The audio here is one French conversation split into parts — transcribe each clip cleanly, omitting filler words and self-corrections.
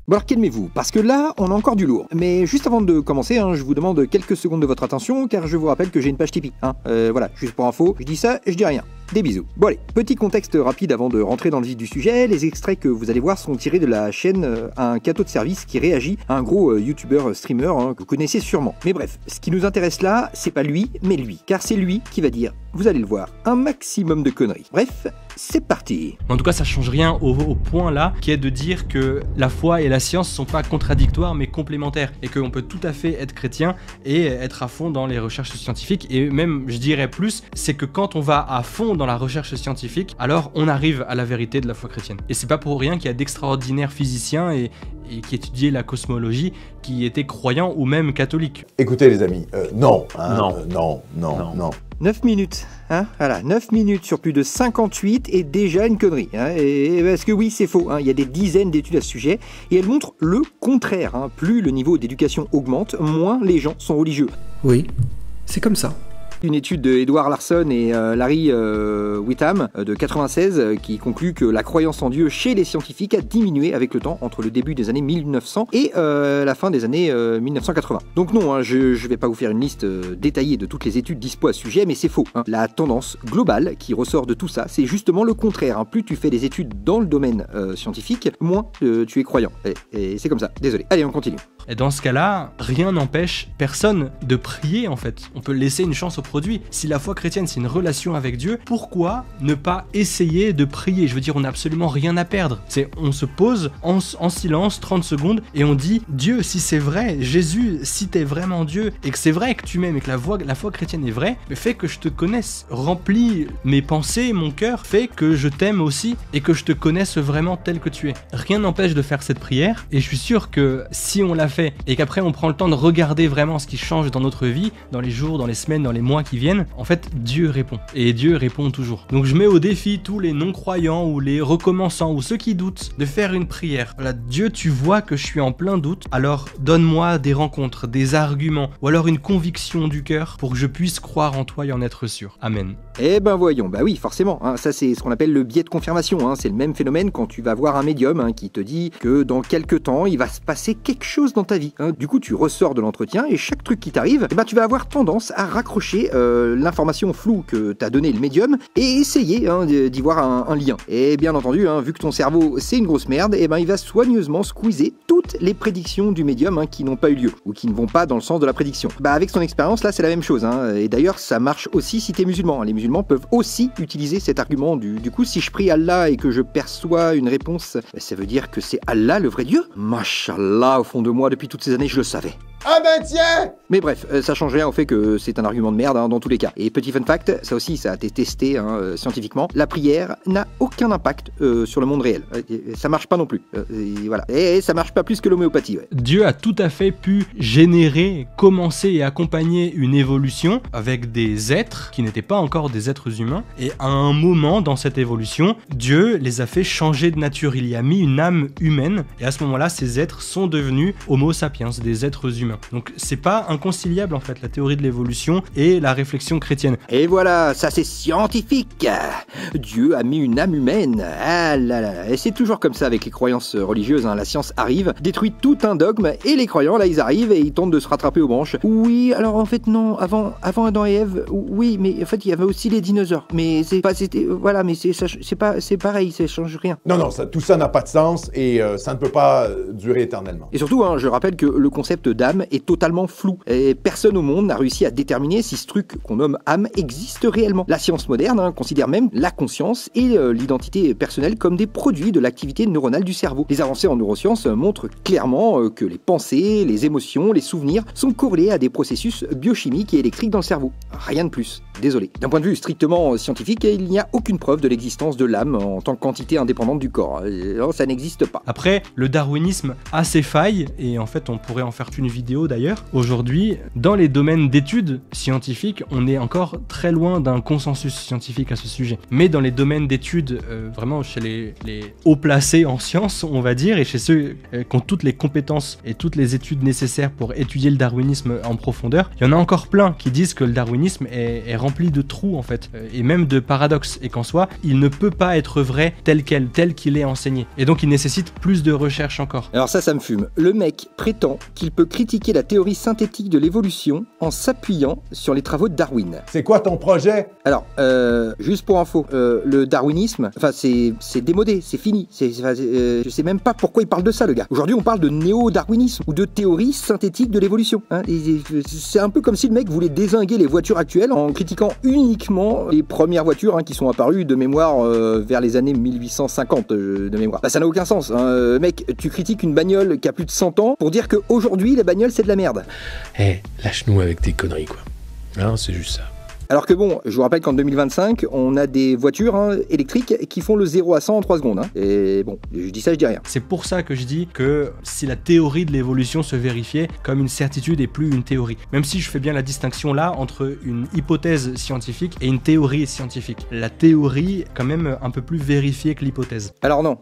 Bon alors calmez-vous, parce que là, on a encore du lourd. Mais juste avant de commencer, je vous demande quelques secondes de votre attention, car je vous rappelle que j'ai une page Tipeee. Voilà, juste pour info, je dis ça et je dis rien. Des bisous. Bon allez, petit contexte rapide avant de rentrer dans le vif du sujet. Les extraits que vous allez voir sont tirés de la chaîne Un Cateau de Service qui réagit à un gros youtubeur streamer que vous connaissez sûrement. Mais bref, ce qui nous intéresse là, c'est pas lui, mais lui. Car c'est lui qui va dire, vous allez le voir, un maximum de conneries. Bref, c'est parti. En tout cas, ça change rien au point là, qui est de dire que la foi et la science sont pas contradictoires mais complémentaires. Et qu'on peut tout à fait être chrétien et être à fond dans les recherches scientifiques. Et même, je dirais plus, c'est que quand on va à fond dans la recherche scientifique, alors on arrive à la vérité de la foi chrétienne. Et c'est pas pour rien qu'il y a d'extraordinaires physiciens et qui étudiaient la cosmologie, qui étaient croyants ou même catholiques. Écoutez les amis, non. 9 minutes, voilà, 9 minutes sur plus de 58 et déjà une connerie, et parce que oui, c'est faux, il y a des dizaines d'études à ce sujet, et elles montrent le contraire, plus le niveau d'éducation augmente, moins les gens sont religieux. Oui, c'est comme ça. Une étude de Edward Larson et Larry Whitham de 96 qui conclut que la croyance en Dieu chez les scientifiques a diminué avec le temps entre le début des années 1900 et la fin des années 1980. Donc non, je vais pas vous faire une liste détaillée de toutes les études dispo à ce sujet, mais c'est faux. La tendance globale qui ressort de tout ça, c'est justement le contraire. Plus tu fais des études dans le domaine scientifique, moins tu es croyant. Et c'est comme ça, désolé. Allez, on continue. Et dans ce cas-là, rien n'empêche personne de prier en fait. On peut laisser une chance au produit. Si la foi chrétienne c'est une relation avec Dieu, pourquoi ne pas essayer de prier? Je veux dire, on n'a absolument rien à perdre. On se pose en silence 30 secondes et on dit Dieu, si c'est vrai, Jésus, si t'es vraiment Dieu et que c'est vrai que tu m'aimes et que la foi chrétienne est vraie, mais fais que je te connaisse. Remplis mes pensées, mon cœur, fais que je t'aime aussi et que je te connaisse vraiment tel que tu es. Rien n'empêche de faire cette prière et je suis sûr que si on la fait et qu'après on prend le temps de regarder vraiment ce qui change dans notre vie, dans les jours, dans les semaines, dans les mois qui viennent, en fait Dieu répond et Dieu répond toujours. Donc je mets au défi tous les non-croyants ou les recommençants ou ceux qui doutent de faire une prière. Voilà, Dieu, tu vois que je suis en plein doute, alors donne-moi des rencontres, des arguments ou alors une conviction du cœur pour que je puisse croire en toi et en être sûr. Amen. Eh ben voyons, bah oui forcément, ça c'est ce qu'on appelle le biais de confirmation, c'est le même phénomène quand tu vas voir un médium qui te dit que dans quelques temps il va se passer quelque chose dans ta vie. Du coup tu ressors de l'entretien et chaque truc qui t'arrive, tu vas avoir tendance à raccrocher l'information floue que t'a donné le médium et essayer d'y voir un lien. Et bien entendu, vu que ton cerveau c'est une grosse merde, il va soigneusement squeezer toutes les prédictions du médium qui n'ont pas eu lieu ou qui ne vont pas dans le sens de la prédiction. Avec son expérience là c'est la même chose, et d'ailleurs ça marche aussi si t'es musulman. Les musulmans peuvent aussi utiliser cet argument du coup si je prie Allah et que je perçois une réponse, ça veut dire que c'est Allah le vrai Dieu. Mashallah, au fond de moi depuis toutes ces années je le savais. Ah ben tiens! Mais bref, ça change rien au fait que c'est un argument de merde dans tous les cas. Et petit fun fact, ça aussi ça a été testé scientifiquement, la prière n'a aucun impact sur le monde réel. Ça marche pas non plus. Voilà. Et ça marche pas plus que l'homéopathie. Ouais. Dieu a tout à fait pu générer, commencer et accompagner une évolution avec des êtres qui n'étaient pas encore des êtres humains. Et à un moment dans cette évolution, Dieu les a fait changer de nature. Il y a mis une âme humaine et à ce moment-là, ces êtres sont devenus Homo sapiens, des êtres humains. Donc c'est pas inconciliable en fait la théorie de l'évolution et la réflexion chrétienne. Et voilà, ça c'est scientifique. Dieu a mis une âme humaine. Ah là là. Et c'est toujours comme ça avec les croyances religieuses, la science arrive, détruit tout un dogme et les croyants là ils arrivent et ils tentent de se rattraper aux branches. Oui, alors en fait non, avant Adam et Ève, oui, mais en fait il y avait aussi les dinosaures. Mais c'est pareil, ça change rien. Non, tout ça n'a pas de sens et ça ne peut pas durer éternellement. Et surtout, je rappelle que le concept d'âme est totalement flou. Et personne au monde n'a réussi à déterminer si ce truc qu'on nomme âme existe réellement. La science moderne considère même la conscience et l'identité personnelle comme des produits de l'activité neuronale du cerveau. Les avancées en neurosciences montrent clairement que les pensées, les émotions, les souvenirs sont corrélés à des processus biochimiques et électriques dans le cerveau. Rien de plus. Désolé. D'un point de vue strictement scientifique, il n'y a aucune preuve de l'existence de l'âme en tant qu'entité indépendante du corps. Alors, ça n'existe pas. Après, le darwinisme a ses failles et en fait on pourrait en faire une vidéo vidéo d'ailleurs. Aujourd'hui, dans les domaines d'études scientifiques, on est encore très loin d'un consensus scientifique à ce sujet. Mais dans les domaines d'études, vraiment chez les hauts placés en sciences, on va dire, et chez ceux qui ont toutes les compétences et toutes les études nécessaires pour étudier le darwinisme en profondeur, il y en a encore plein qui disent que le darwinisme est rempli de trous en fait, et même de paradoxes, et qu'en soi, il ne peut pas être vrai tel qu'il est enseigné. Et donc il nécessite plus de recherche encore. Alors ça me fume. Le mec prétend qu'il peut critiquer la théorie synthétique de l'évolution en s'appuyant sur les travaux de Darwin. C'est quoi ton projet? Alors, juste pour info, le darwinisme, enfin c'est démodé, c'est fini. Je sais même pas pourquoi il parle de ça, le gars. Aujourd'hui, on parle de néo-darwinisme ou de théorie synthétique de l'évolution. Hein. C'est un peu comme si le mec voulait dézinguer les voitures actuelles en critiquant uniquement les premières voitures qui sont apparues de mémoire vers les années 1850 de mémoire. Bah, ça n'a aucun sens. Hein. Mec, tu critiques une bagnole qui a plus de 100 ans pour dire qu'aujourd'hui, la bagnole, c'est de la merde. Lâche-nous avec tes conneries, quoi. Non, c'est juste ça. Alors que bon, je vous rappelle qu'en 2025, on a des voitures électriques qui font le 0 à 100 en 3 secondes. Hein. Et bon, je dis ça, je dis rien. C'est pour ça que je dis que si la théorie de l'évolution se vérifiait comme une certitude et plus une théorie. Même si je fais bien la distinction là entre une hypothèse scientifique et une théorie scientifique. La théorie est quand même un peu plus vérifiée que l'hypothèse. Alors non,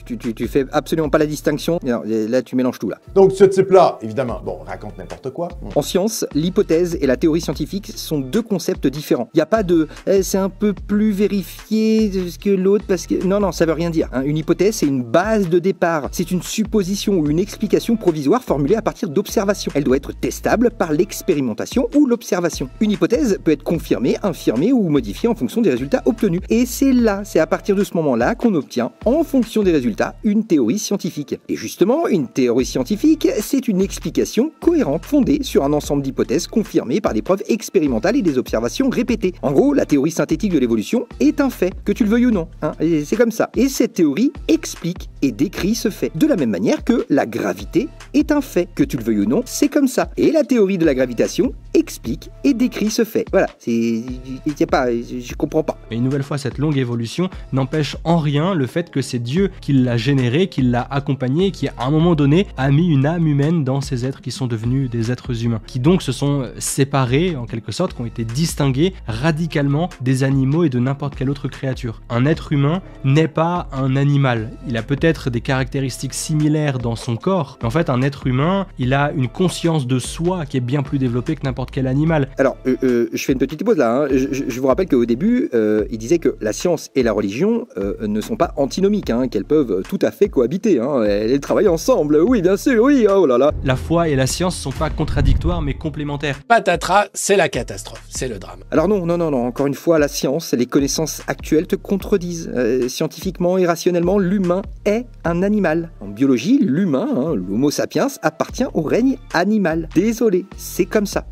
tu fais absolument pas la distinction. Non, là, tu mélanges tout là. Donc ce type-là, évidemment, bon, raconte n'importe quoi. En science, l'hypothèse et la théorie scientifique sont deux concepts différents. Il n'y a pas de c'est un peu plus vérifié que l'autre parce que non, ça veut rien dire. Hein. Une hypothèse, c'est une base de départ. C'est une supposition ou une explication provisoire formulée à partir d'observations. Elle doit être testable par l'expérimentation ou l'observation. Une hypothèse peut être confirmée, infirmée ou modifiée en fonction des résultats obtenus. Et c'est à partir de ce moment-là qu'on obtient, en fonction des résultats, une théorie scientifique. Et justement, une théorie scientifique, c'est une explication cohérente fondée sur un ensemble d'hypothèses confirmées par des preuves expérimentales et des observations répétées. En gros, la théorie synthétique de l'évolution est un fait, que tu le veuilles ou non. Hein. Et c'est comme ça. Et cette théorie explique et décrit ce fait. De la même manière que la gravité est un fait, que tu le veuilles ou non, c'est comme ça. Et la théorie de la gravitation explique et décrit ce fait. Voilà, je comprends pas. Et une nouvelle fois, cette longue évolution n'empêche en rien le fait que c'est Dieu qui l'a généré, qui l'a accompagné, qui à un moment donné a mis une âme humaine dans ces êtres qui sont devenus des êtres humains, qui donc se sont séparés en quelque sorte, qui ont été distingués radicalement des animaux et de n'importe quelle autre créature. Un être humain n'est pas un animal. Il a peut-être des caractéristiques similaires dans son corps, mais en fait un être humain, il a une conscience de soi qui est bien plus développée que n'importe quel animal. Alors, je fais une petite pause là. Hein. Je vous rappelle qu'au début, il disait que la science et la religion ne sont pas antinomiques, hein, qu'elles peuvent tout à fait cohabiter. Hein. Elles travaillent ensemble, oui, bien sûr, oui, oh là là. La foi et la science sont pas contradictoires, mais complémentaires. Patatras, c'est la catastrophe, c'est le drame. Alors non, encore une fois, la science, les connaissances actuelles te contredisent. Scientifiquement et rationnellement, l'humain est un animal. En biologie, l'humain, l'homo sapiens, appartient au règne animal. Désolé, c'est comme ça.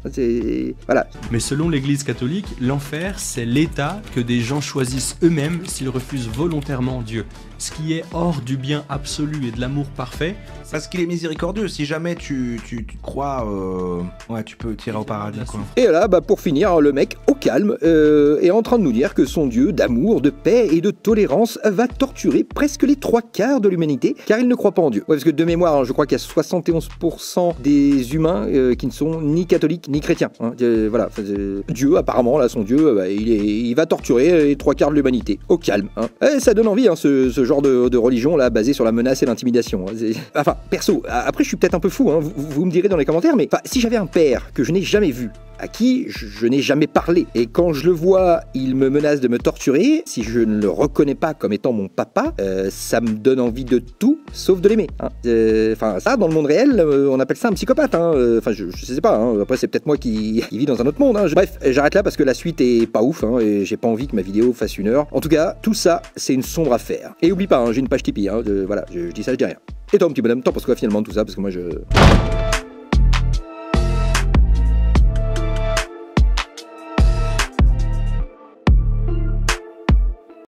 Voilà. Mais selon l'Église catholique, l'enfer, c'est l'état que des gens choisissent eux-mêmes s'ils refusent volontairement Dieu. Ce qui est hors du bien absolu et de l'amour parfait. Parce qu'il est miséricordieux, si jamais tu crois, tu peux tirer au paradis, quoi. Et là, pour finir, le mec, au calme, est en train de nous dire que son Dieu d'amour, de paix et de tolérance va torturer presque les 3/4 de l'humanité, car il ne croit pas en Dieu. Ouais, parce que de mémoire, je crois qu'il y a 71% des humains qui ne sont ni catholiques ni chrétiens. Hein. Voilà, Dieu, apparemment, là, son Dieu, il va torturer les 3/4 de l'humanité. Au calme. Hein. Et ça donne envie, hein, ce genre de religion, là, basée sur la menace et l'intimidation. Hein. Enfin, perso, après je suis peut-être un peu fou, hein, vous me direz dans les commentaires, mais si j'avais un père que je n'ai jamais vu, à qui je n'ai jamais parlé, et quand je le vois, il me menace de me torturer, si je ne le reconnais pas comme étant mon papa, ça me donne envie de tout, sauf de l'aimer. Hein. Ça, dans le monde réel, on appelle ça un psychopathe. Hein. Je sais pas, hein. Après c'est peut-être moi qui vis dans un autre monde. Hein. Bref, j'arrête là parce que la suite est pas ouf, hein, et j'ai pas envie que ma vidéo fasse 1 heure. En tout cas, tout ça, c'est une sombre affaire. Et oublie pas, hein, j'ai une page Tipeee, hein, voilà, je dis ça, je dis rien. Et toi, mon petit bonhomme, t'en penses quoi finalement de tout ça? Parce que moi,